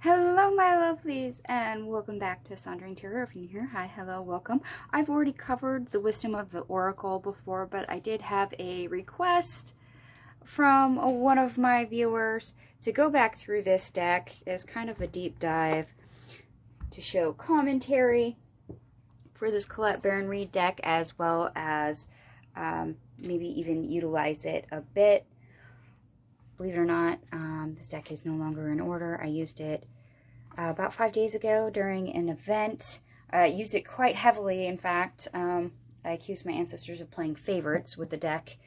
Hello, my lovelies, and welcome back to Sandrine Tarot. If you're new here, hi, hello, welcome. I've already covered the Wisdom of the Oracle before, but I did have a request from one of my viewers to go back through this deck as kind of a deep dive to show commentary for this Colette Baron-Reid deck, as well as maybe even utilize it a bit. Believe it or not, this deck is no longer in order. I used it about 5 days ago during an event. Used it quite heavily, in fact. I accused my ancestors of playing favorites with the deck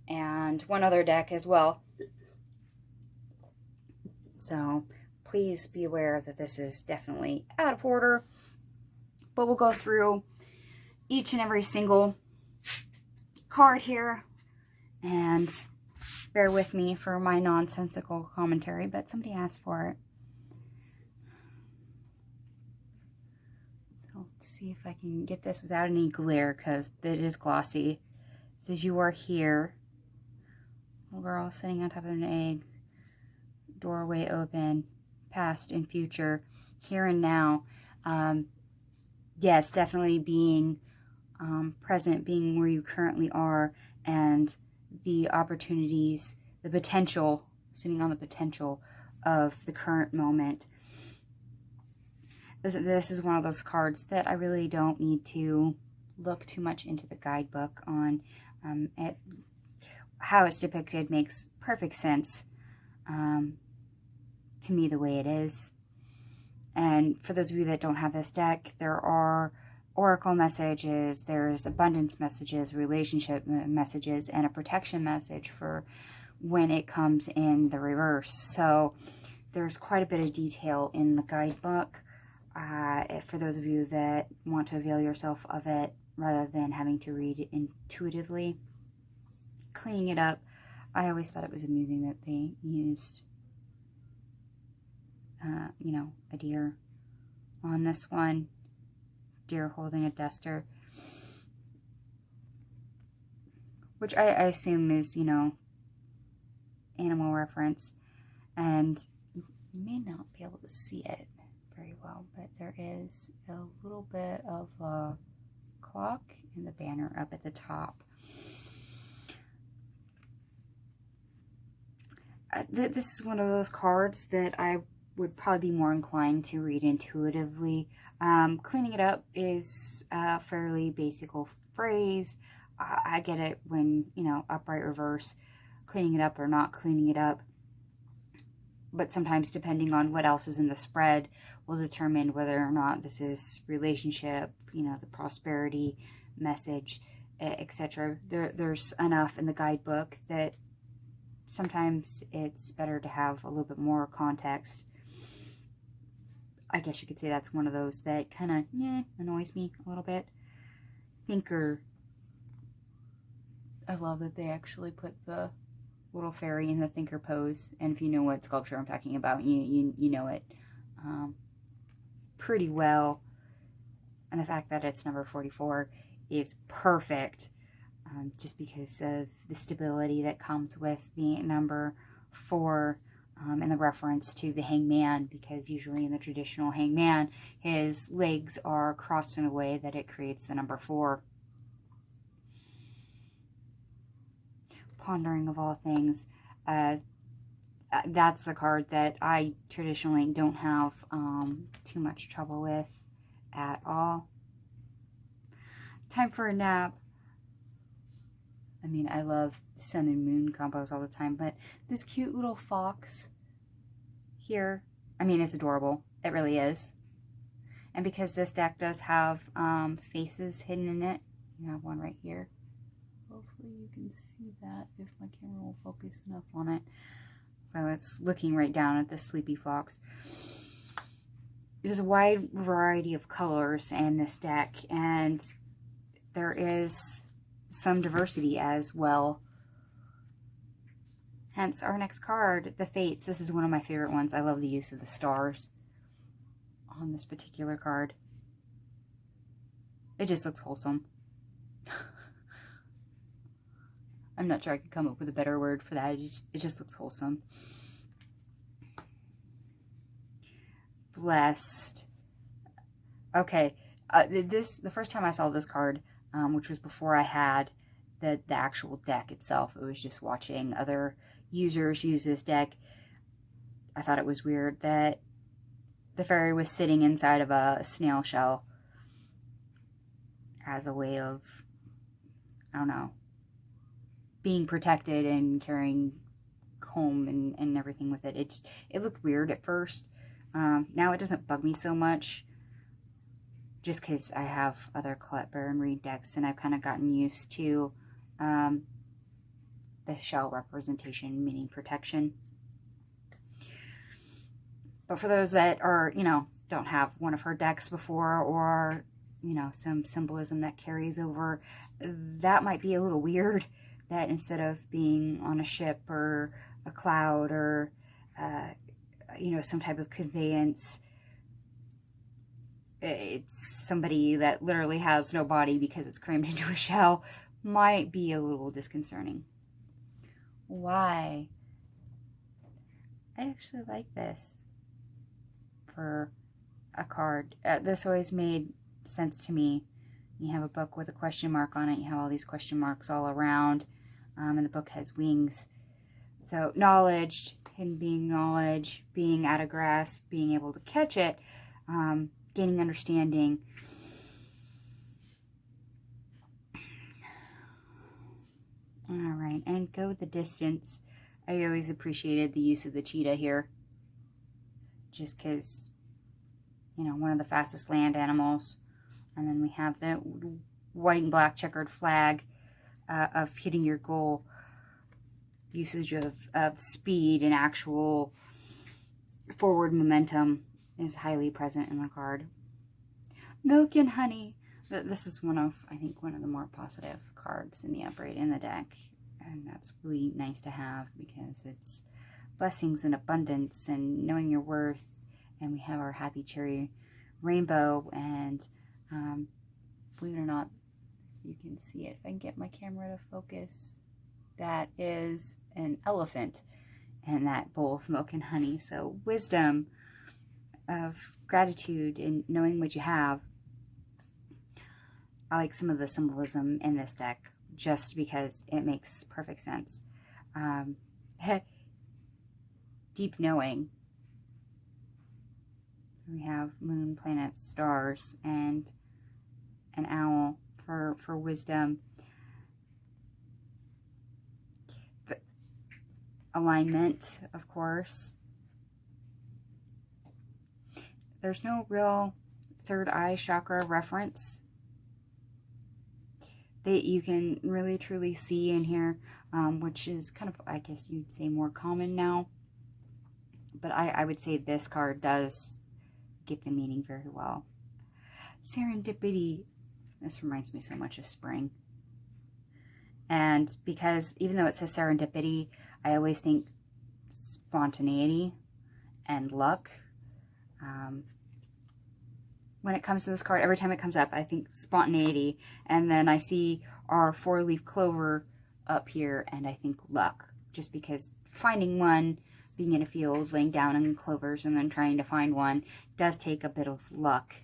and one other deck as well. So please be aware that this is definitely out of order. But we'll go through each and every single card here, and bear with me for my nonsensical commentary, but somebody asked for it. So let's see if I can get this without any glare, because it is glossy. It says, you are here. Little girl sitting on top of an egg. Doorway open. Past and future. Here and now. Yes, definitely being present, being where you currently are, and the opportunities, the potential, sitting on the potential of the current moment. This is one of those cards that I really don't need to look too much into the guidebook on. How it's depicted makes perfect sense to me the way it is. And for those of you that don't have this deck, there are oracle messages, there's abundance messages, relationship messages, and a protection message for when it comes in the reverse. So there's quite a bit of detail in the guidebook for those of you that want to avail yourself of it rather than having to read it intuitively. Cleaning it up, I always thought it was amusing that they used a deer on this one. Deer holding a duster, which I assume is, animal reference. And you may not be able to see it very well, but there is a little bit of a clock in the banner up at the top. This is one of those cards that I would probably be more inclined to read intuitively. Cleaning it up is a fairly basic phrase. I get it when, upright reverse, cleaning it up or not cleaning it up. But sometimes, depending on what else is in the spread, will determine whether or not this is relationship, the prosperity message, etc. There's enough in the guidebook that sometimes it's better to have a little bit more context. I guess you could say that's one of those that kind of annoys me a little bit. Thinker. I love that they actually put the little fairy in the thinker pose. And if you know what sculpture I'm talking about, you know it pretty well. And the fact that it's number 44 is perfect, just because of the stability that comes with the number 4. And the reference to the hangman, because usually in the traditional hangman, his legs are crossed in a way that it creates the number 4. Pondering of all things. That's a card that I traditionally don't have too much trouble with at all. Time for a nap. I mean, I love sun and moon combos all the time, but this cute little fox here, I mean, it's adorable. It really is. And because this deck does have faces hidden in it, you have one right here. Hopefully you can see that if my camera will focus enough on it. So it's looking right down at the sleepy fox. There's a wide variety of colors in this deck, and there is some diversity as well. Hence our next card, the Fates. This is one of my favorite ones. I love the use of the stars on this particular card. It just looks wholesome. I'm not sure I could come up with a better word for that. It just looks wholesome. blessed. Okay, the first time I saw this card, which was before I had the actual deck itself, it was just watching other users use this deck. I thought it was weird that the fairy was sitting inside of a snail shell as a way of, I don't know, being protected and carrying home and everything with it. It looked weird at first. Now it doesn't bug me so much, just because I have other Colette Baron-Reid decks and I've kind of gotten used to the shell representation, meaning protection. But for those that are, you know, don't have one of her decks before, or, you know, some symbolism that carries over, that might be a little weird, that instead of being on a ship or a cloud or, you know, some type of conveyance, it's somebody that literally has no body because it's crammed into a shell, might be a little disconcerting. Why? I actually like this for a card. This always made sense to me. You have a book with a question mark on it. You have all these question marks all around, and the book has wings. So knowledge, hidden being knowledge, being at a grasp, being able to catch it, gaining understanding. All right, and go the distance. I always appreciated the use of the cheetah here, just because, you know, one of the fastest land animals. And then we have the white and black checkered flag of hitting your goal. Usage of speed and actual forward momentum is highly present in the card. Milk and honey. This is one of the more positive cards in the upright in the deck. And that's really nice to have, because it's blessings and abundance and knowing your worth. And we have our happy cherry rainbow, and believe it or not, you can see it if I can get my camera to focus. That is an elephant, and that bowl of milk and honey. So wisdom, of gratitude, and knowing what you have. I like some of the symbolism in this deck just because it makes perfect sense. Deep knowing. We have moon, planets, stars, and an owl for wisdom. The alignment, of course. There's no real third eye chakra reference that you can really truly see in here, which is kind of, I guess you'd say, more common now. But I would say this card does get the meaning very well. Serendipity. This reminds me so much of spring. And because even though it says serendipity, I always think spontaneity and luck. When it comes to this card, every time it comes up, I think spontaneity. And then I see our 4-leaf clover up here, and I think luck. Just because finding one, being in a field, laying down in clovers, and then trying to find one does take a bit of luck.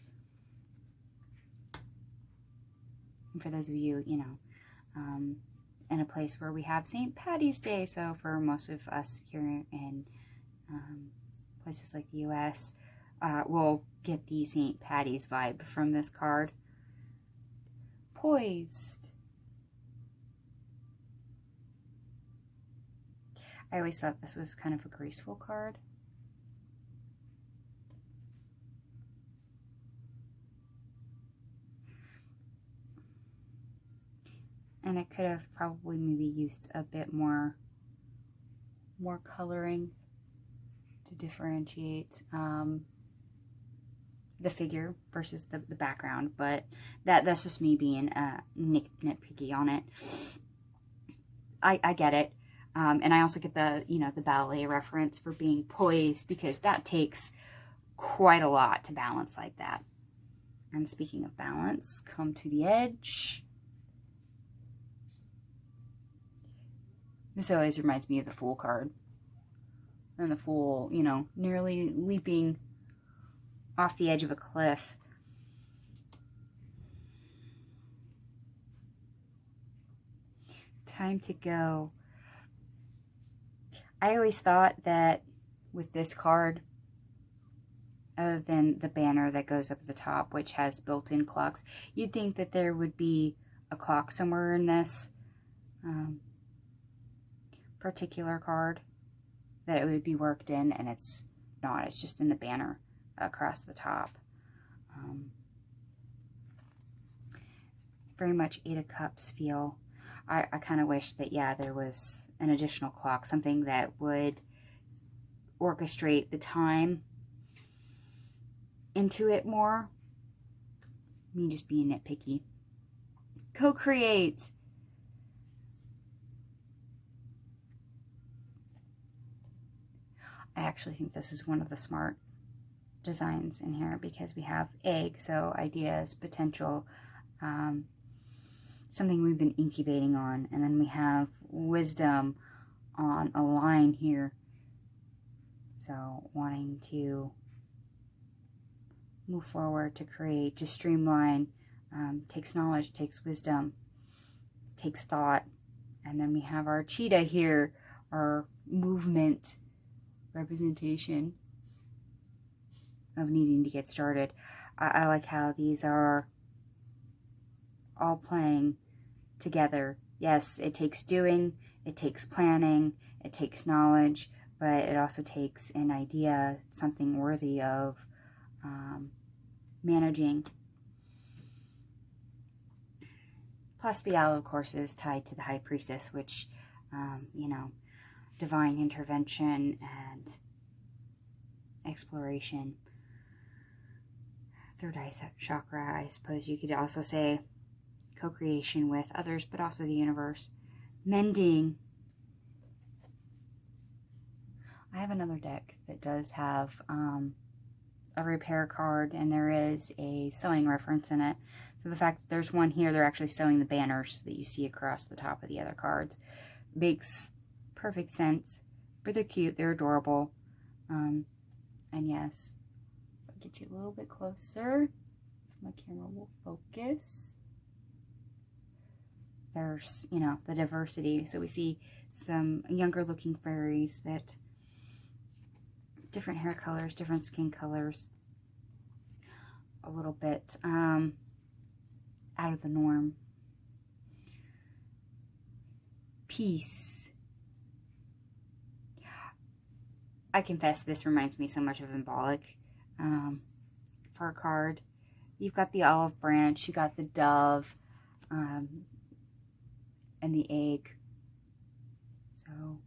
And for those of you, you know, in a place where we have St. Patty's Day, so for most of us here in places like the U.S., we'll get the St. Patty's vibe from this card. Poised. I always thought this was kind of a graceful card. And it could have probably maybe used a bit more coloring to differentiate the figure versus the background, but that's just me being nitpicky on it. I get it. And I also get the, you know, the ballet reference for being poised, because that takes quite a lot to balance like that. And speaking of balance, come to the edge. This always reminds me of the Fool card. And the Fool, you know, nearly leaping off the edge of a cliff. Time to go. I always thought that with this card, other than the banner that goes up at the top, which has built-in clocks, you'd think that there would be a clock somewhere in this particular card, that it would be worked in, and it's not. It's just in the banner across the top. Very much Eight of Cups feel. I kind of wish that, yeah, there was an additional clock, something that would orchestrate the time into it more. Me just being nitpicky. Co-create. I actually think this is one of the smart designs in here, because we have egg, so ideas, potential, something we've been incubating on, and then we have wisdom on a line here, so wanting to move forward, to create, to streamline, takes knowledge, takes wisdom, takes thought. And then we have our cheetah here, our movement representation of needing to get started. I like how these are all playing together. Yes, it takes doing, it takes planning, it takes knowledge, but it also takes an idea, something worthy of managing. Plus the owl, of course, is tied to the High Priestess, which, you know, divine intervention and exploration. Third eye chakra, I suppose you could also say co-creation with others, but also the universe. Mending. I have another deck that does have a repair card, and there is a sewing reference in it. So the fact that there's one here, they're actually sewing the banners that you see across the top of the other cards. Makes perfect sense. But they're cute, they're adorable. And yes, I'll get you a little bit closer. My camera will focus. There's, you know, the diversity. So we see some younger looking fairies that different hair colors, different skin colors, a little bit out of the norm. Peace. I confess this reminds me so much of Embolic for a card. You've got the olive branch, you got the dove, and the egg. So,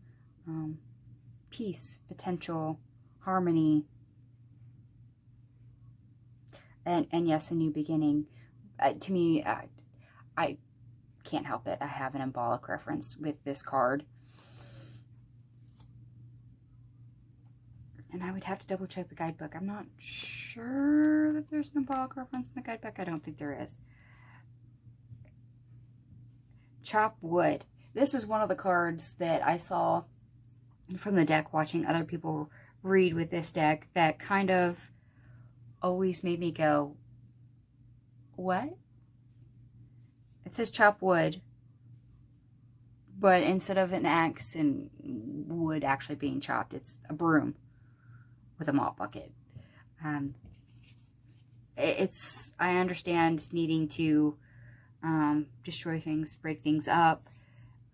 peace, potential, harmony, and yes, a new beginning. To me, I can't help it. I have an Embolic reference with this card. And I would have to double check the guidebook. I'm not sure that there's an Embolic reference in the guidebook. I don't think there is. Chop wood. This is one of the cards that I saw from the deck watching other people read with this deck that kind of always made me go, what? It says chop wood, but instead of an axe and wood actually being chopped, it's a broom with a mop bucket. I understand needing to destroy things, break things up,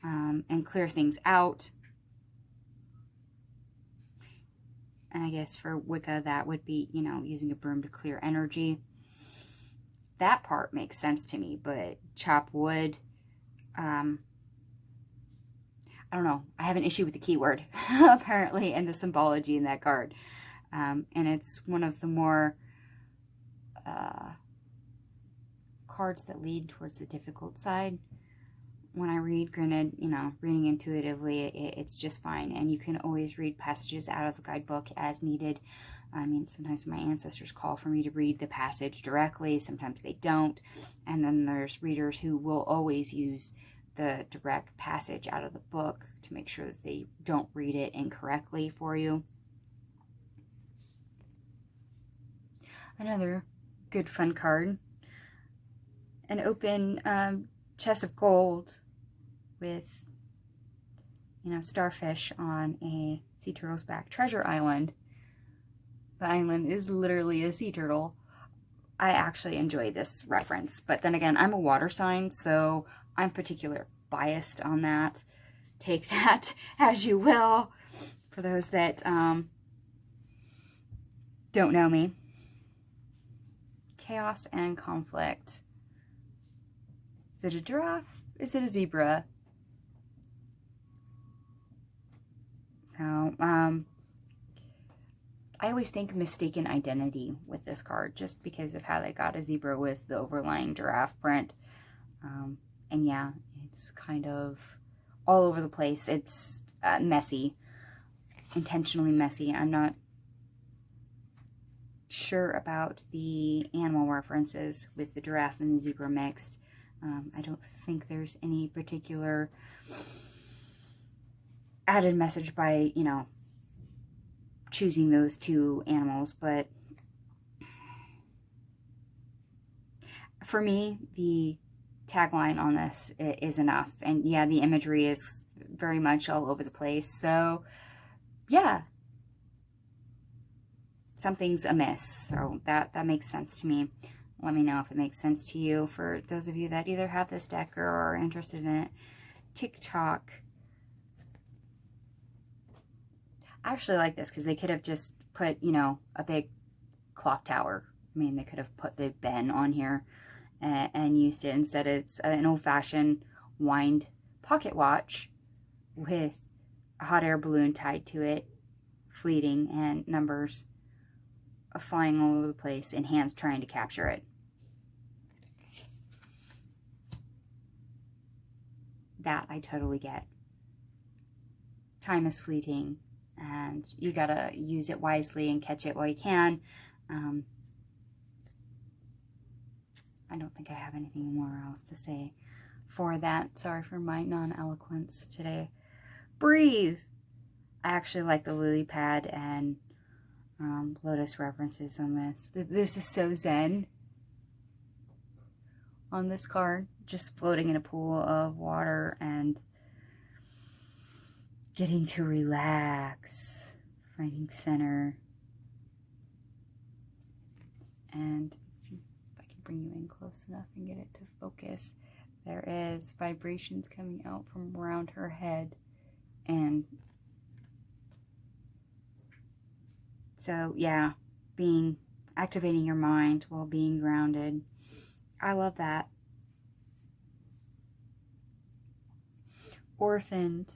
and clear things out. And I guess for Wicca, that would be, you know, using a broom to clear energy. That part makes sense to me, but chop wood, I don't know. I have an issue with the keyword, apparently, and the symbology in that card. And it's one of the more cards that lead towards the difficult side. When I read, granted, you know, reading intuitively, it's just fine. And you can always read passages out of the guidebook as needed. I mean, sometimes my ancestors call for me to read the passage directly. Sometimes they don't. And then there's readers who will always use the direct passage out of the book to make sure that they don't read it incorrectly for you. Another good fun card. An open chest of gold with, you know, starfish on a sea turtle's back. Treasure Island. The island is literally a sea turtle. I actually enjoy this reference, but then again, I'm a water sign, so I'm particularly biased on that. Take that as you will, for those that don't know me. Chaos and conflict. Is it a giraffe? Is it a zebra? So, I always think mistaken identity with this card, just because of how they got a zebra with the overlying giraffe print. And yeah, it's kind of all over the place. It's messy, intentionally messy. I'm not sure about the animal references with the giraffe and the zebra mixed. I don't think there's any particular added message by, you know, choosing those two animals, but for me, the tagline on this is enough. And yeah, the imagery is very much all over the place. So yeah, something's amiss. So that makes sense to me. Let me know if it makes sense to you. For those of you that either have this deck or are interested in it, TikTok. I actually like this because they could have just put, you know, a big clock tower. I mean, they could have put Big Ben on here and used it. Instead, it's an old-fashioned wind pocket watch with a hot air balloon tied to it, fleeting, and numbers flying all over the place and hands trying to capture it. That I totally get. Time is fleeting, and you gotta use it wisely and catch it while you can. I don't think I have anything more else to say for that. Sorry for my non-eloquence today. Breathe. I actually like the lily pad and lotus references on this. This is so zen on this card. Just floating in a pool of water and getting to relax, finding center. And if I can bring you in close enough and get it to focus, there is vibrations coming out from around her head. And so, yeah, activating your mind while being grounded. I love that. Orphaned.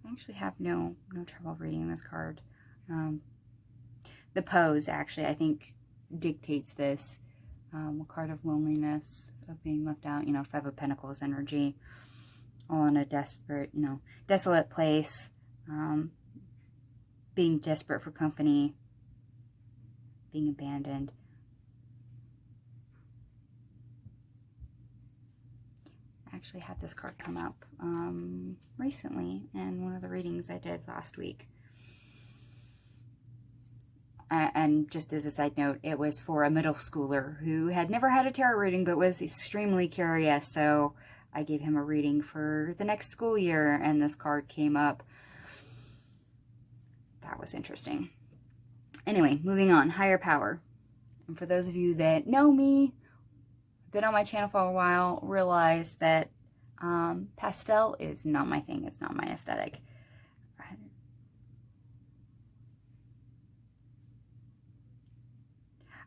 I actually have no trouble reading this card. The pose, actually, I think dictates this. A card of loneliness, of being left out, you know, Five of Pentacles energy, all in a desperate, you know, desolate place, being desperate for company, being abandoned. I actually had this card come up recently in one of the readings I did last week. And just as a side note, it was for a middle schooler who had never had a tarot reading but was extremely curious. So I gave him a reading for the next school year, and this card came up. That was interesting. Anyway, moving on. Higher power. And for those of you that know me, been on my channel for a while, realize that pastel is not my thing. It's not my aesthetic.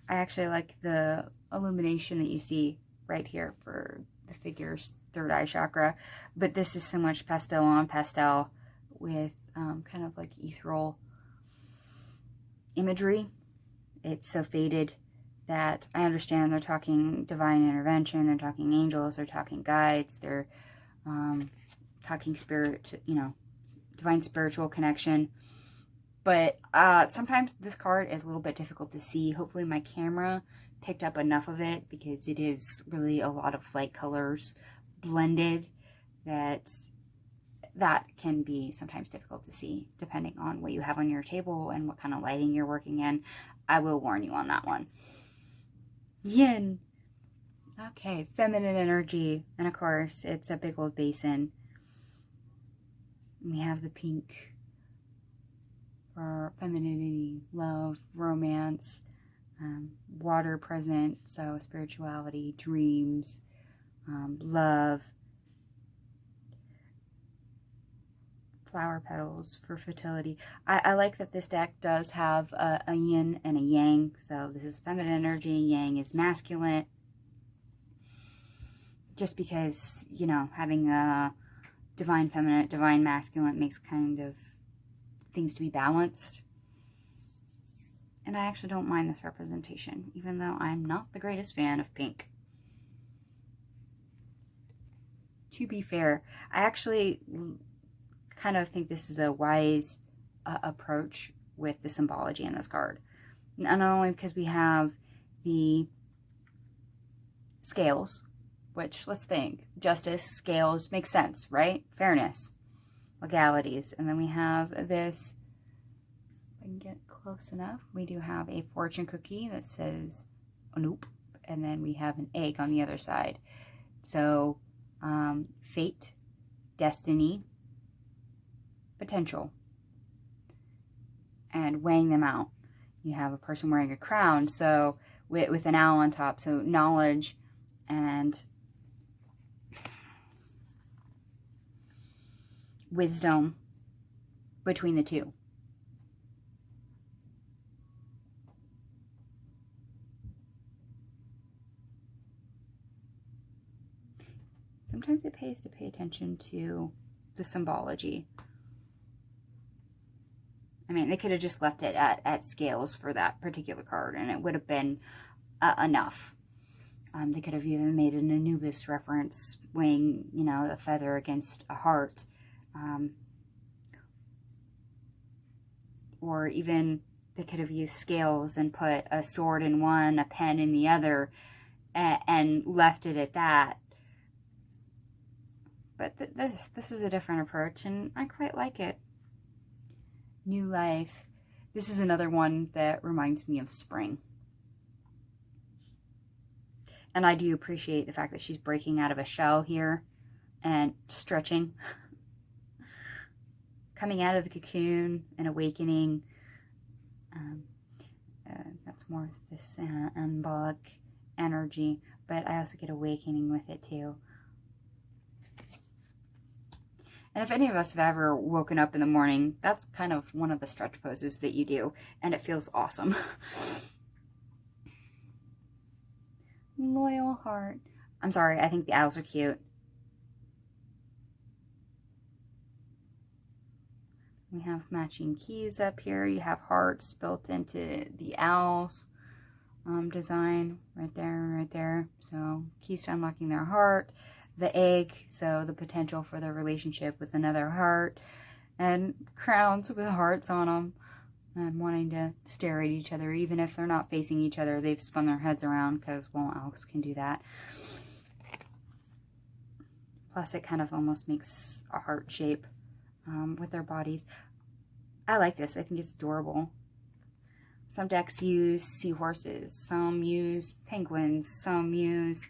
I actually like the illumination that you see right here for the figure's third eye chakra, but this is so much pastel on pastel with kind of like ethereal imagery. It's so faded that I understand they're talking divine intervention, they're talking angels, they're talking guides, they're talking spirit, you know, divine spiritual connection. But sometimes this card is a little bit difficult to see. Hopefully my camera picked up enough of it, because it is really a lot of light colors blended that that can be sometimes difficult to see depending on what you have on your table and what kind of lighting you're working in. I will warn you on that one. Yin. Okay, feminine energy. And of course, it's a big old basin. We have the pink for femininity, love, romance, water present, so spirituality, dreams, love. Flower petals for fertility. I like that this deck does have a yin and a yang. So this is feminine energy, yang is masculine. Just because, you know, having a divine feminine, divine masculine makes kind of things to be balanced. And I actually don't mind this representation, even though I'm not the greatest fan of pink. To be fair, I actually kind of think this is a wise approach with the symbology in this card. Not only because we have the scales, which, let's think, justice, scales, makes sense, right? Fairness, legalities. And then we have this, if I can get close enough, we do have a fortune cookie that says, oh, nope. And then we have an egg on the other side. So, fate, destiny, potential, and weighing them out. You have a person wearing a crown, so with an owl on top, so knowledge and wisdom between the two. Sometimes it pays to pay attention to the symbology. I mean, they could have just left it at scales for that particular card, and it would have been enough. They could have even made an Anubis reference, weighing, you know, a feather against a heart. Or even they could have used scales and put a sword in one, a pen in the other, and left it at that. But this is a different approach, and I quite like it. New life. This is another one that reminds me of spring. And I do appreciate the fact that she's breaking out of a shell here and stretching. Coming out of the cocoon and awakening. That's more of this embolic energy. But I also get awakening with it too. And if any of us have ever woken up in the morning, that's kind of one of the stretch poses that you do. And it feels awesome. Loyal heart. I'm sorry, I think the owls are cute. We have matching keys up here. You have hearts built into the owls design right there. So keys to unlocking their heart. The egg, so the potential for their relationship with another heart, and crowns with hearts on them, and wanting to stare at each other, even if they're not facing each other. They've spun their heads around, because, well, owls can do that. Plus, it kind of almost makes a heart shape with their bodies. I like this. I think it's adorable. Some decks use seahorses. Some use penguins. Some use...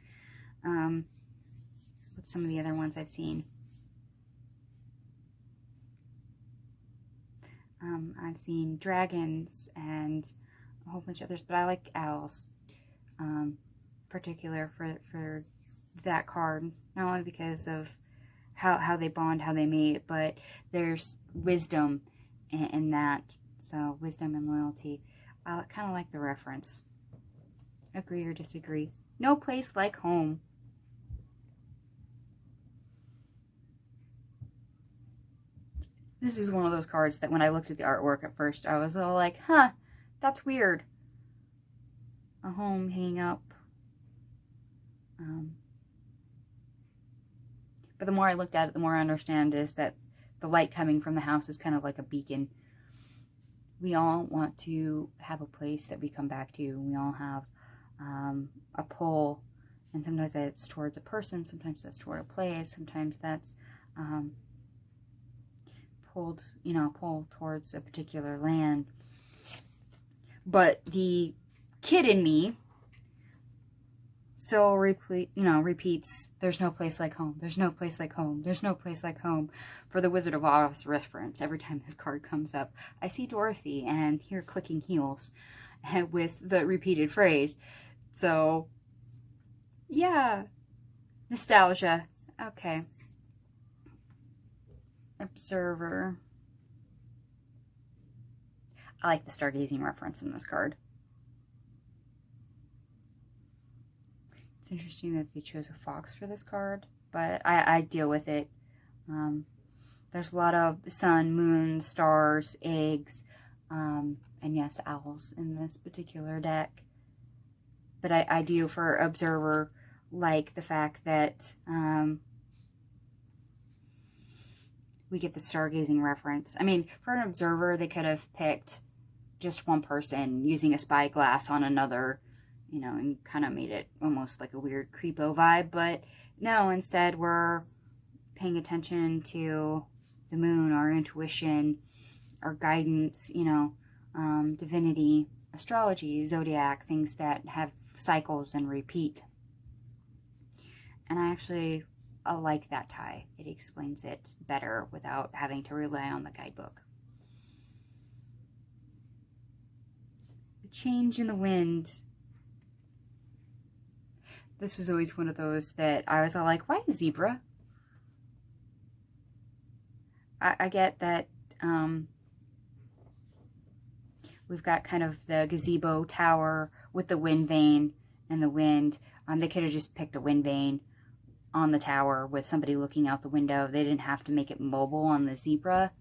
some of the other ones I've seen. I've seen dragons and a whole bunch of others, but I like owls, particular for that card, not only because of how they bond, how they mate, but there's wisdom in that. So wisdom and loyalty. I kind of like the reference. Agree or disagree? No place like home. This is one of those cards that when I looked at the artwork at first, I was all like, huh, that's weird. A home hanging up. But the more I looked at it, the more I understand is that the light coming from the house is kind of like a beacon. We all want to have a place that we come back to. We all have a pull, and sometimes that's towards a person, sometimes that's toward a place, sometimes that's pulled, pull towards a particular land. But the kid in me still repeats, there's no place like home, there's no place like home, there's no place like home, for the Wizard of Oz reference. Every time this card comes up, I see Dorothy and hear clicking heels with the repeated phrase. So, yeah, nostalgia. Okay. Observer. I like the stargazing reference in this card. It's interesting that they chose a fox for this card, but I deal with it. There's a lot of sun, moon, stars, eggs, and yes, owls in this particular deck. But I do, for Observer, like the fact that we get the stargazing reference. I mean, for an Observer, they could have picked just one person using a spyglass on another, and kind of made it almost like a weird creepo vibe. But no, instead we're paying attention to the moon, our intuition, our guidance, divinity, astrology, zodiac, things that have cycles and repeat. And I like that tie. It explains it better without having to rely on the guidebook. The change in the wind. This was always one of those that I was all like, why a zebra? I get that we've got kind of the gazebo tower with the wind vane and the wind. They could have just picked a wind vane on the tower with somebody looking out the window. They didn't have to make it mobile on the zebra.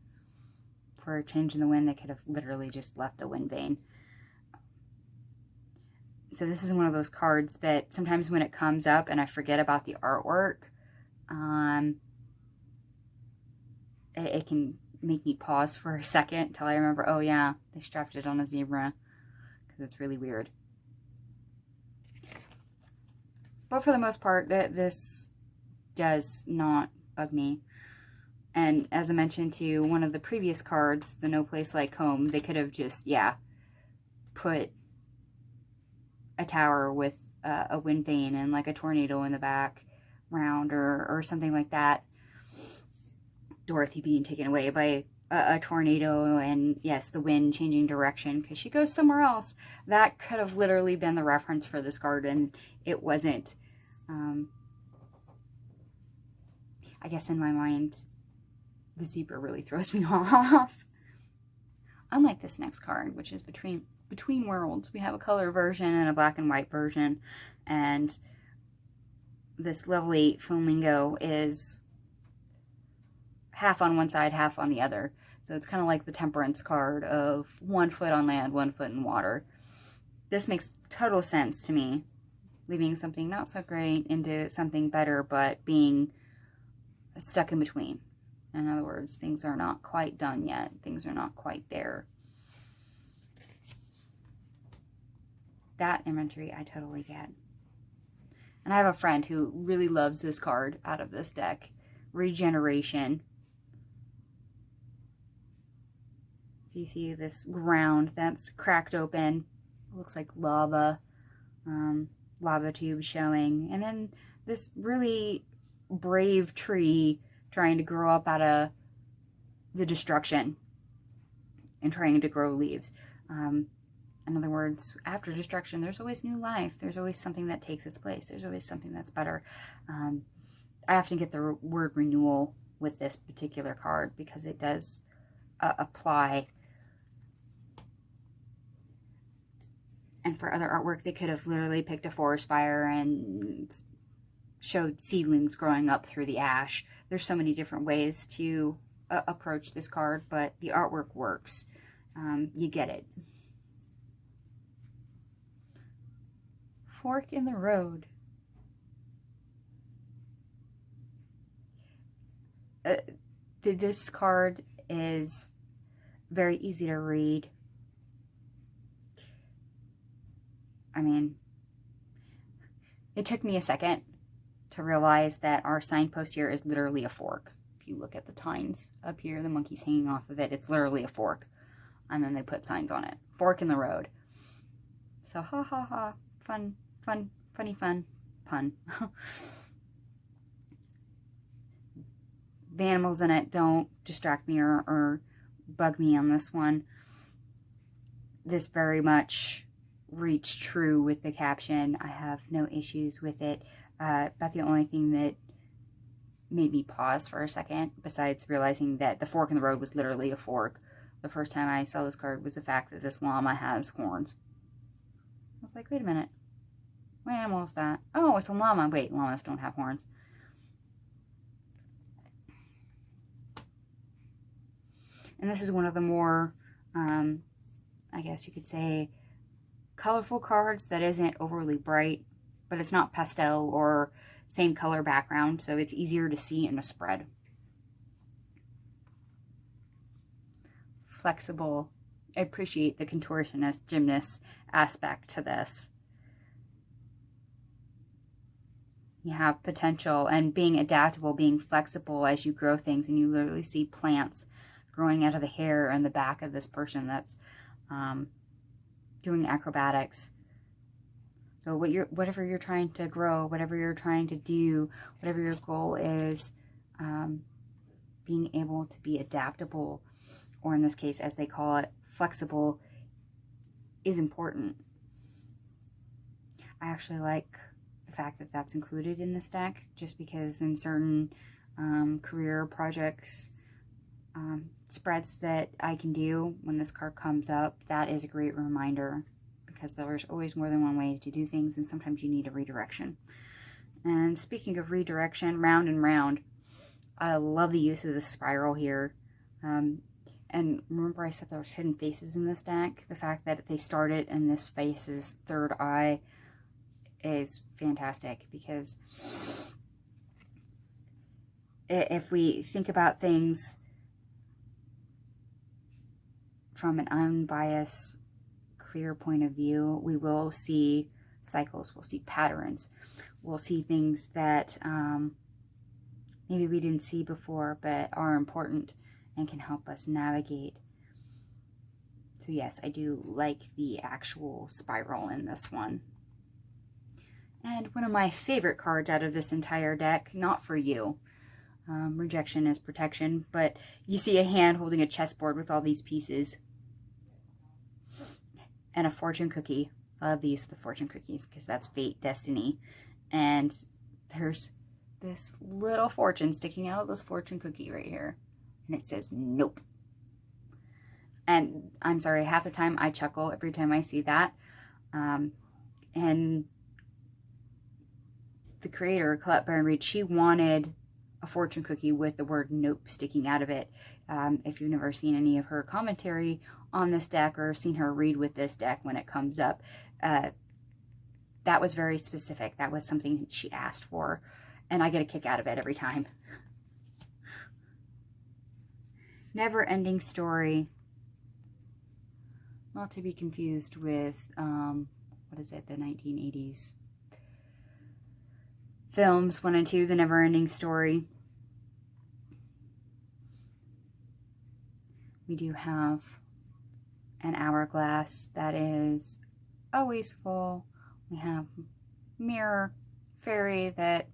For a change in the wind, they could have literally just left the wind vane. So this is one of those cards that sometimes when it comes up and I forget about the artwork, it can make me pause for a second until I remember, oh yeah, they strapped it on a zebra, because it's really weird. But for the most part, this does not bug me. And as I mentioned to one of the previous cards, the No Place Like Home, they could have just, put a tower with a wind vane and like a tornado in the background or something like that. Dorothy being taken away by a tornado, and yes, the wind changing direction because she goes somewhere else. That could have literally been the reference for this card, and it wasn't. I guess in my mind, the zebra really throws me off. Unlike this next card, which is Between Worlds, we have a color version and a black and white version, and this lovely flamingo is half on one side, half on the other. So it's kind of like the Temperance card of 1 foot on land, 1 foot in water. This makes total sense to me, leaving something not so great into something better, but being stuck in between. In other words, things are not quite done yet. Things are not quite there. That imagery I totally get. And I have a friend who really loves this card out of this deck. Regeneration. So you see this ground that's cracked open. It looks like lava. Lava tube showing. And then this really brave tree trying to grow up out of the destruction and trying to grow leaves. In other words, after destruction, there's always new life. There's always something that takes its place. There's always something that's better. I often get the word renewal with this particular card because it does apply. And for other artwork, they could have literally picked a forest fire and showed seedlings growing up through the ash. There's so many different ways to approach this card, but the artwork works. You get it. Fork in the road. This card is very easy to read. I mean, it took me a second to realize that our signpost here is literally a fork. If you look at the tines up here, the monkey's hanging off of it. It's literally a fork. And then they put signs on it. Fork in the road. So, ha ha ha. Fun, fun, funny fun, pun. The animals in it don't distract me or bug me on this one. This very much reached true with the caption. I have no issues with it. About the only thing that made me pause for a second, besides realizing that the fork in the road was literally a fork, the first time I saw this card, was the fact that this llama has horns. I was like, wait a minute. What animal is that? Oh, it's a llama. Wait, llamas don't have horns. And this is one of the more, I guess you could say, colorful cards that isn't overly bright, but it's not pastel or same color background, so it's easier to see in a spread. Flexible. I appreciate the contortionist, gymnast aspect to this. You have potential and being adaptable, being flexible as you grow things, and you literally see plants growing out of the hair and the back of this person that's doing acrobatics. So whatever you're trying to grow, whatever you're trying to do, whatever your goal is, being able to be adaptable, or in this case, as they call it, flexible, is important. I actually like the fact that that's included in this deck, just because in certain career projects, spreads that I can do when this card comes up, that is a great reminder, because there's always more than one way to do things, and sometimes you need a redirection. And speaking of redirection, round and round, I love the use of the spiral here. And remember I said there was hidden faces in this deck? The fact that they started in this face's third eye is fantastic, because if we think about things from an unbiased, clear point of view, we will see cycles, we'll see patterns, we'll see things that maybe we didn't see before but are important and can help us navigate. So yes, I do like the actual spiral in this one. And one of my favorite cards out of this entire deck, not for you, rejection is protection, but you see a hand holding a chessboard with all these pieces. And a fortune cookie. I love these, the fortune cookies, because that's fate, destiny. And there's this little fortune sticking out of this fortune cookie right here. And it says, nope. And I'm sorry, half the time I chuckle every time I see that. And the creator, Colette Baron-Reid, she wanted a fortune cookie with the word nope sticking out of it. If you've never seen any of her commentary on this deck or seen her read with this deck when it comes up, that was very specific. That was something she asked for, and I get a kick out of it every time. Never-ending story. Not to be confused with, what is it, the 1980s films 1 and 2, The Never-Ending Story. We do have an hourglass that is always full. We have mirror fairy that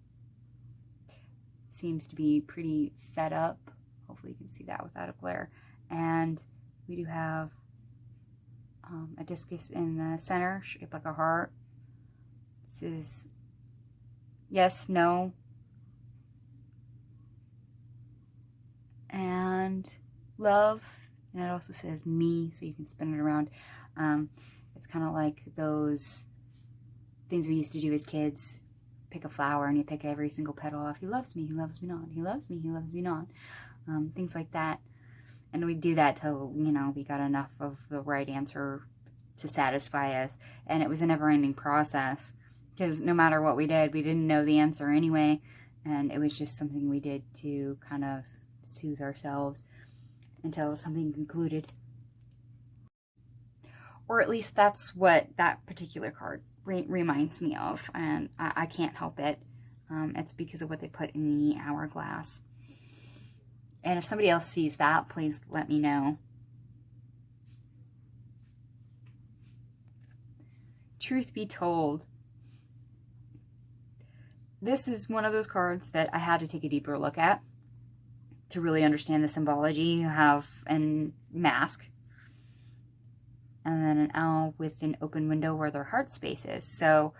seems to be pretty fed up. Hopefully you can see that without a glare. And we do have a discus in the center shaped like a heart. This is yes, no, and love. And it also says me, so you can spin it around. It's kind of like those things we used to do as kids. Pick a flower and you pick every single petal off. He loves me not. He loves me not. Things like that. And we do that till, you know, we got enough of the right answer to satisfy us. And it was a never-ending process, because no matter what we did, we didn't know the answer anyway. And it was just something we did to kind of soothe ourselves until something concluded. Or at least that's what that particular card reminds me of. And I can't help it. It's because of what they put in the hourglass. And if somebody else sees that, please let me know. Truth be told, this is one of those cards that I had to take a deeper look at to really understand the symbology. You have a mask, and then an owl with an open window where their heart space is. So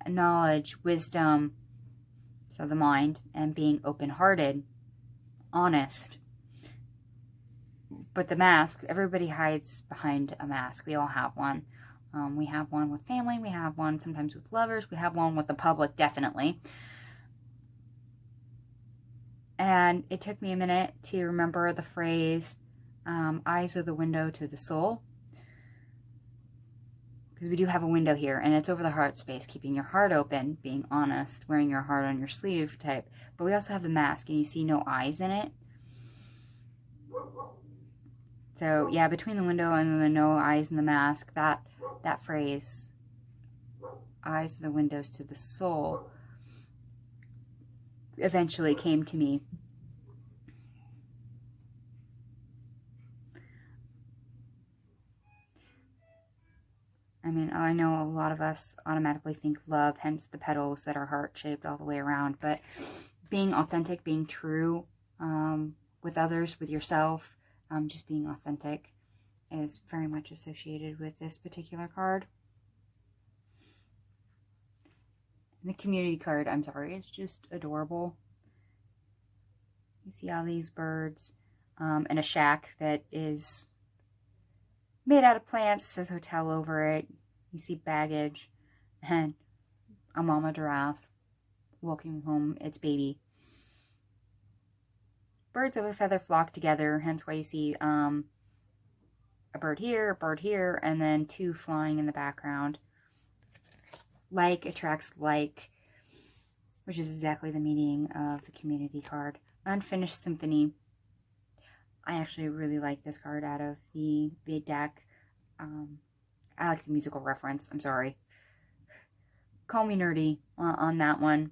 knowledge, wisdom, so the mind, and being open-hearted, honest. But the mask, everybody hides behind a mask. We all have one. We have one with family. We have one sometimes with lovers. We have one with the public, definitely. And it took me a minute to remember the phrase, eyes are the window to the soul. Because we do have a window here, and it's over the heart space, keeping your heart open, being honest, wearing your heart on your sleeve type. But we also have the mask, and you see no eyes in it. So, yeah, between the window and the no eyes in the mask, that phrase, eyes are the windows to the soul, eventually came to me. I mean, I know a lot of us automatically think love, hence the petals that are heart-shaped all the way around, but being authentic, being true with others, with yourself, just being authentic is very much associated with this particular card. And the community card, I'm sorry, it's just adorable. You see all these birds and a shack that is made out of plants, says hotel over it. You see baggage and a mama giraffe walking home its baby. Birds of a feather flock together, hence why you see a bird here, and then two flying in the background. Like attracts like, which is exactly the meaning of the community card. Unfinished Symphony. I actually really like this card out of the deck. I like the musical reference. I'm sorry. Call me nerdy on that one.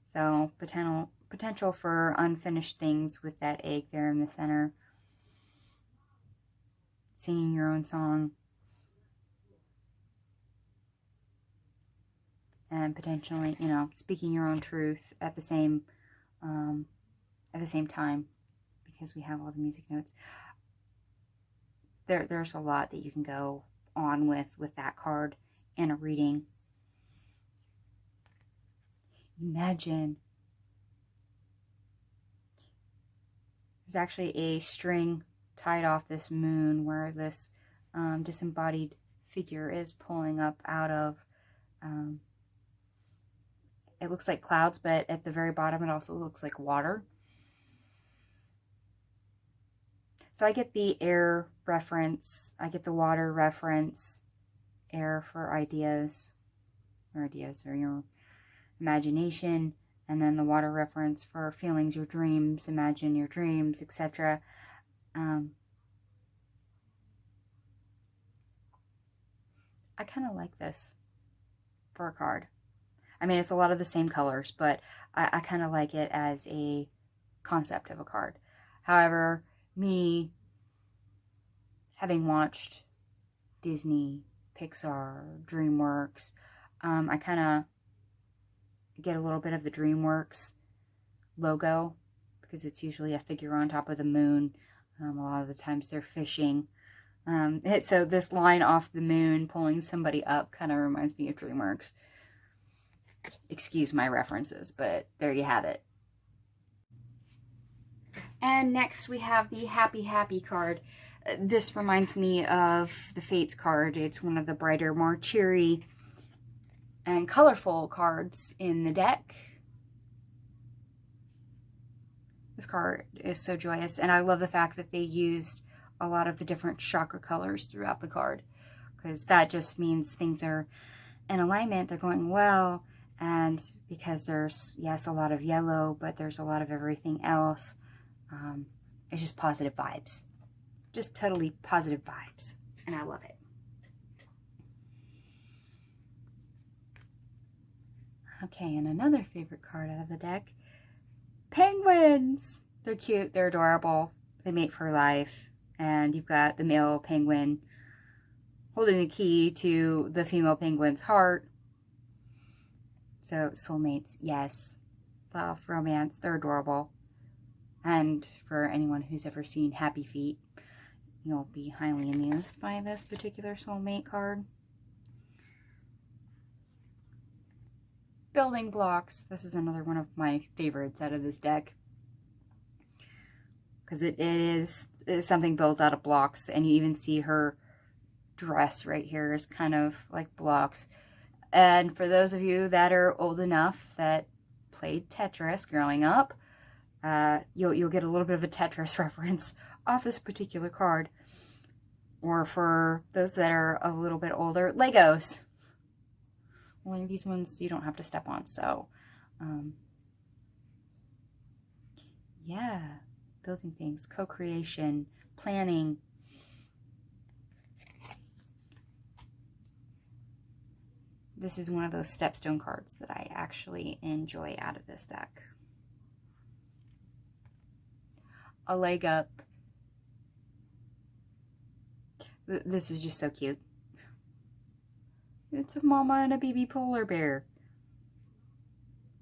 So potential for unfinished things with that egg there in the center. Singing your own song. And potentially, you know, speaking your own truth at the same time, because we have all the music notes. There's a lot that you can go on with that card in a reading. Imagine there's actually a string tied off this moon where this disembodied figure is pulling up out of, it looks like clouds, but at the very bottom it also looks like water. So I get the air reference, I get the water reference, air for ideas or your imagination, and then the water reference for feelings, your dreams, imagine your dreams, etc. I kind of like this for a card. I mean, it's a lot of the same colors, but I kind of like it as a concept of a card. However, me having watched Disney, Pixar, DreamWorks, I kind of get a little bit of the DreamWorks logo because it's usually a figure on top of the moon. A lot of the times they're fishing. So this line off the moon pulling somebody up kind of reminds me of DreamWorks. Excuse my references, but there you have it. And next we have the Happy Happy card. This reminds me of the Fates card. It's one of the brighter, more cheery and colorful cards in the deck. This card is so joyous, and I love the fact that they used a lot of the different chakra colors throughout the card, because that just means things are in alignment, they're going well, and because there's, yes, a lot of yellow, but there's a lot of everything else. It's just positive vibes. Just totally positive vibes, and I love it. Okay, and another favorite card out of the deck. Penguins! They're cute, they're adorable, they mate for life, and you've got the male penguin holding the key to the female penguin's heart. So, soulmates, yes. Love, romance, they're adorable. And for anyone who's ever seen Happy Feet, you'll be highly amused by this particular soulmate card. Building blocks. This is another one of my favorites out of this deck. Because it is something built out of blocks. And you even see her dress right here is kind of like blocks. And for those of you that are old enough that played Tetris growing up, you'll get a little bit of a Tetris reference off this particular card. Or for those that are a little bit older, Legos. Only these ones you don't have to step on, so yeah, building things, co-creation, planning. This is one of those stepstone cards that I actually enjoy out of this deck. A leg up. This is just so cute. It's a mama and a baby polar bear.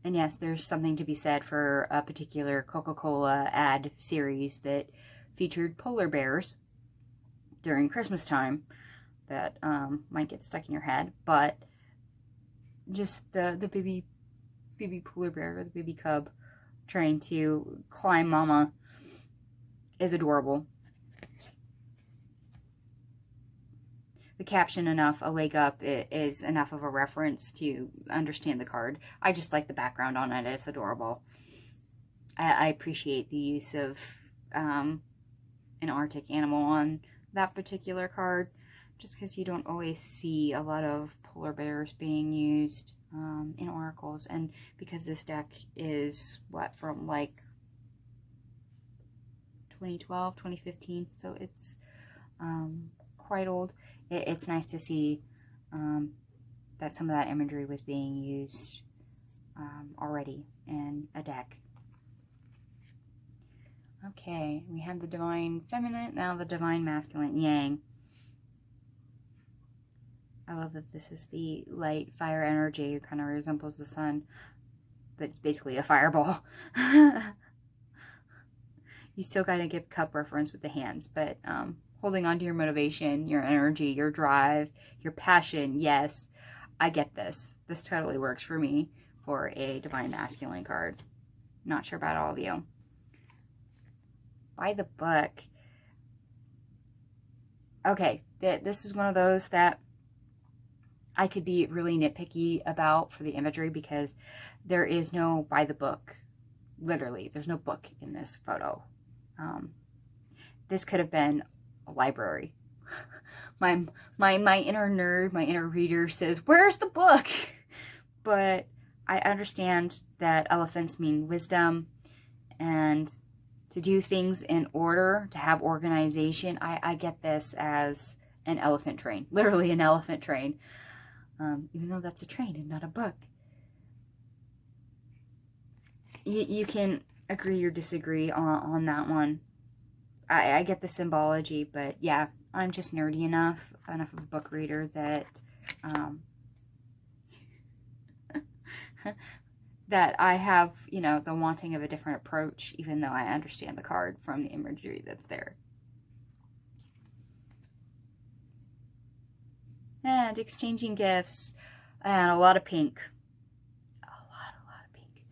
And yes, there's something to be said for a particular Coca-Cola ad series that featured polar bears during Christmas time that might get stuck in your head, but just the baby polar bear or the baby cub trying to climb mama is adorable. The caption enough, a leg up, is enough of a reference to understand the card. I just like the background on it. It's adorable. I appreciate the use of an Arctic animal on that particular card, just because you don't always see a lot of polar bears being used in oracles, and because this deck is, what, from like 2012, 2015, so it's quite old. It's nice to see that some of that imagery was being used already in a deck. Okay, we had the Divine Feminine, now the Divine Masculine, Yang. I love that this is the light fire energy. It kind of resembles the sun, but it's basically a fireball. You still got to get the cup reference with the hands, but holding on to your motivation, your energy, your drive, your passion, yes, I get this. This totally works for me for a Divine Masculine card. Not sure about all of you. By the book. Okay, this is one of those that I could be really nitpicky about for the imagery because there is no by the book. Literally, there's no book in this photo. This could have been a library. My inner nerd, my inner reader says, where's the book? But I understand that elephants mean wisdom, and to do things in order, to have organization. I get this as an elephant train, literally an elephant train, even though that's a train and not a book. You can agree or disagree on that one. I get the symbology, but yeah, I'm just nerdy enough of a book reader that that I have, you know, the wanting of a different approach, even though I understand the card from the imagery that's there. And exchanging gifts, and a lot of pink. A lot of pink.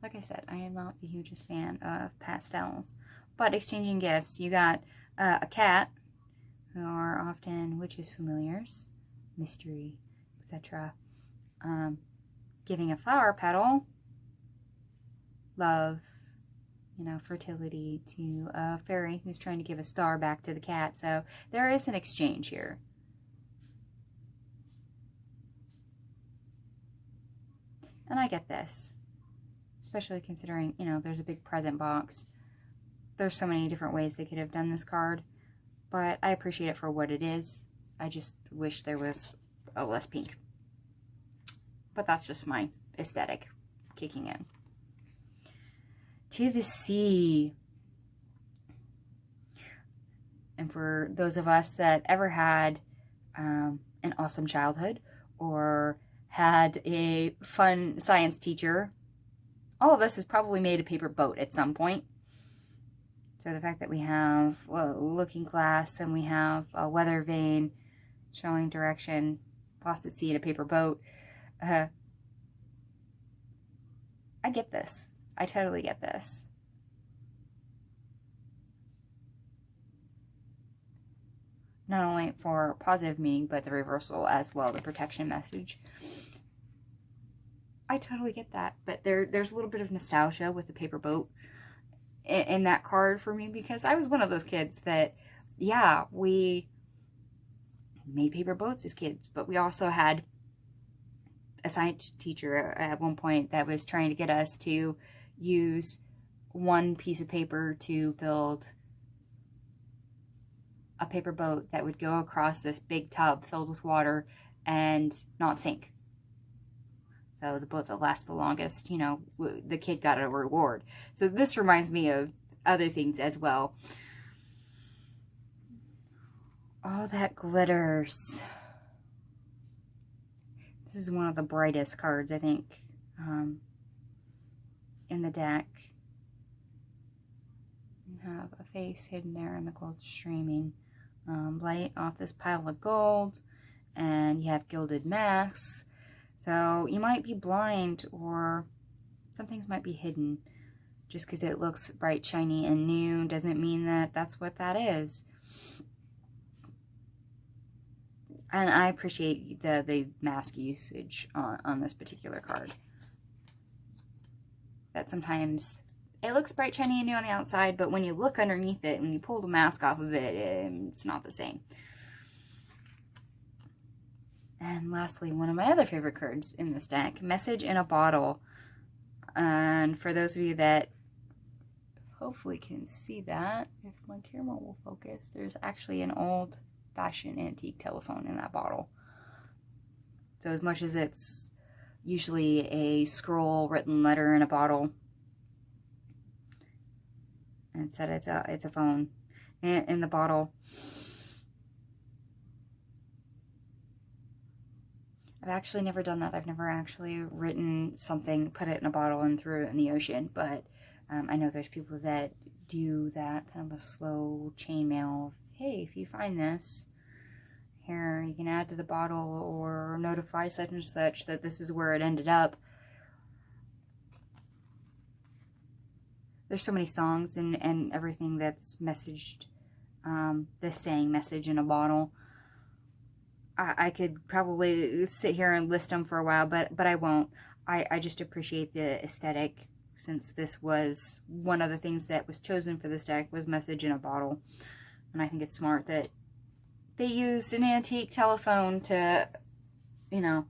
Like I said, I am not the hugest fan of pastels, but exchanging gifts, you got a cat, who are often witches' familiars, mystery, etc. Giving a flower petal, love, you know, fertility, to a fairy who's trying to give a star back to the cat. So there is an exchange here. And I get this, especially considering, you know, there's a big present box. There's so many different ways they could have done this card, but I appreciate it for what it is. I just wish there was a less pink. but that's just my aesthetic kicking in. To the Sea. And for those of us that ever had an awesome childhood or had a fun science teacher, all of us has probably made a paper boat at some point. So the fact that we have a looking glass and we have a weather vane showing direction, lost at sea in a paper boat, I get this. I totally get this. Not only for positive meaning, but the reversal as well, the protection message. I totally get that. But there's a little bit of nostalgia with the paper boat in that card for me, because I was one of those kids that, yeah, we made paper boats as kids, but we also had a science teacher at one point that was trying to get us to use one piece of paper to build a paper boat that would go across this big tub filled with water and not sink. So the boat that lasts the longest, you know, the kid got a reward. So this reminds me of other things as well. Oh, that glitters. This is one of the brightest cards, I think, in the deck. You have a face hidden there and the gold streaming light off this pile of gold, and you have gilded masks. So you might be blind, or some things might be hidden. Just because it looks bright, shiny, and new doesn't mean that that's what that is. And I appreciate the mask usage on this particular card. That sometimes it looks bright, shiny, and new on the outside, but when you look underneath it and you pull the mask off of it, it's not the same. And lastly, one of my other favorite cards in this deck, Message in a Bottle. And for those of you that hopefully can see that, if my camera will focus, there's actually an old-fashioned antique telephone in that bottle. So as much as it's usually a scroll written letter in a bottle, and instead it's a phone in the bottle. I've actually never done that. I've never actually written something, put it in a bottle, and threw it in the ocean. But I know there's people that do that, kind of a slow chainmail of, hey, if you find this, here, you can add to the bottle or notify such and such that this is where it ended up. There's so many songs and everything that's messaged, this saying, message in a bottle. I could probably sit here and list them for a while, but I won't. I just appreciate the aesthetic, since this was one of the things that was chosen for this deck was message in a bottle. And I think it's smart that they used an antique telephone to, you know,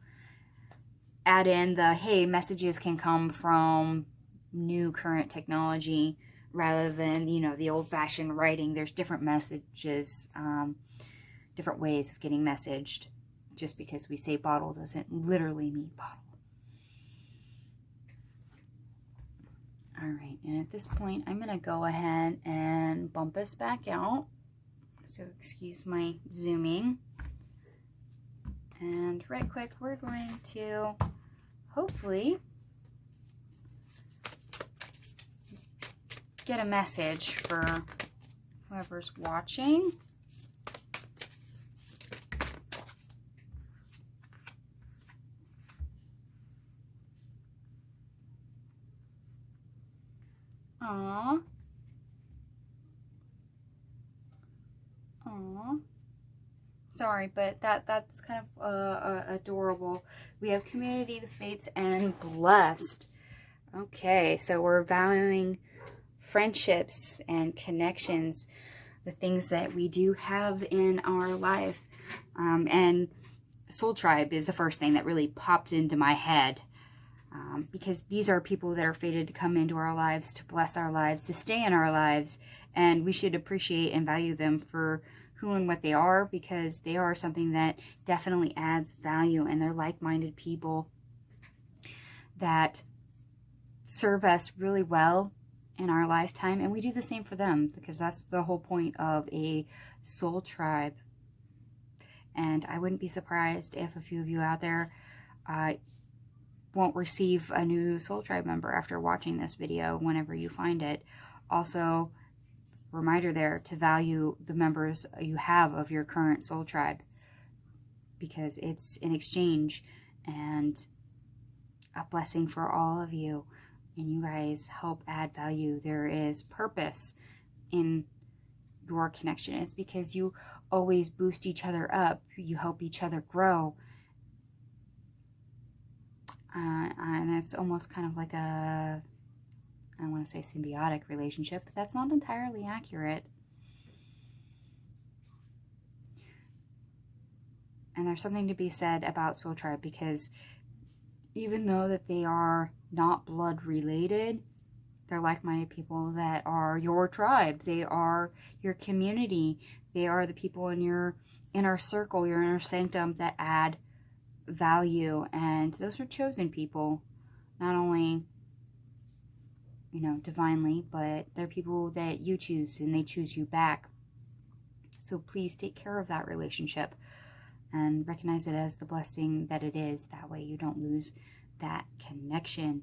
add in the, hey, messages can come from new current technology rather than, you know, the old-fashioned writing. There's different messages, different ways of getting messaged. Just because we say bottle doesn't literally mean bottle. Alright, and at this point, I'm going to go ahead and bump us back out. So excuse my zooming. And right quick, we're going to hopefully get a message for whoever's watching. Aww. Aww. Sorry, but that's kind of adorable. We have Community, the Fates, and Blessed. Okay, so we're valuing friendships and connections, the things that we do have in our life. And Soul Tribe is the first thing that really popped into my head. Because these are people that are fated to come into our lives, to bless our lives, to stay in our lives, and we should appreciate and value them for who and what they are, because they are something that definitely adds value, and they're like-minded people. that serve us really well in our lifetime, and we do the same for them, because that's the whole point of a soul tribe. And I wouldn't be surprised if a few of you out there won't receive a new soul tribe member after watching this video whenever you find it. Also, reminder there to value the members you have of your current soul tribe, because it's an exchange and a blessing for all of you, and you guys help add value. There is purpose in your connection. It's because you always boost each other up, you help each other grow, and it's almost kind of like a, I want to say symbiotic relationship, but that's not entirely accurate. And there's something to be said about soul tribe, because even though that they are not blood related, they're like-minded people that are your tribe. They are your community. They are the people in your inner circle, your inner sanctum, that add value. And those are chosen people, not only, you know, divinely, but they're people that you choose and they choose you back. So please take care of that relationship and recognize it as the blessing that it is. That way you don't lose that connection.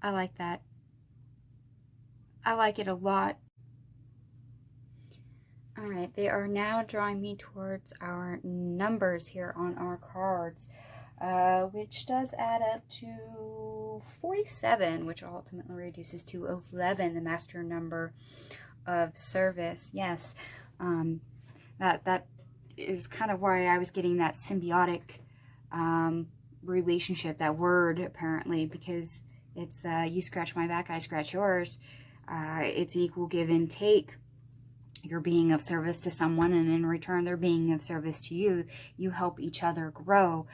I like that. I like it a lot. All right, they are now drawing me towards our numbers here on our cards, which does add up to 47, which ultimately reduces to 11, the master number of service. Yes, that is kind of why I was getting that symbiotic relationship, that word, apparently, because it's the you scratch my back, I scratch yours. It's equal give and take. You're being of service to someone, and in return they're being of service to you. You help each other grow.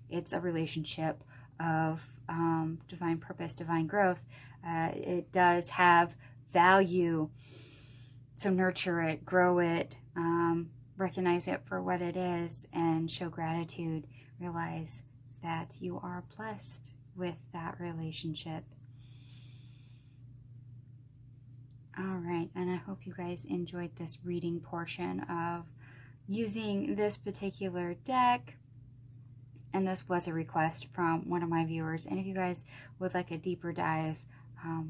It's a relationship of divine purpose, divine growth. It does have value, so nurture it, grow it, recognize it for what it is, and show gratitude. Realize that you are blessed with that relationship. All right, and I hope you guys enjoyed this reading portion of using this particular deck. And this was a request from one of my viewers. And if you guys would like a deeper dive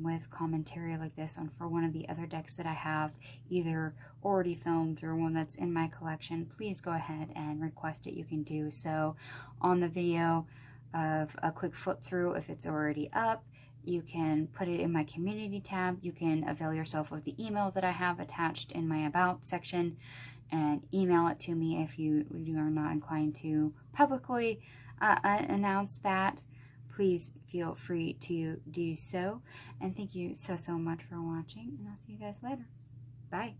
with commentary like this on for one of the other decks that I have, either already filmed or one that's in my collection, please go ahead and request it. You can do so on the video of a quick flip through if it's already up. You can put it in my community tab. You can avail yourself of the email that I have attached in my about section and email it to me if you are not inclined to publicly announce that. Please feel free to do so. And thank you so much for watching, and I'll see you guys later. Bye.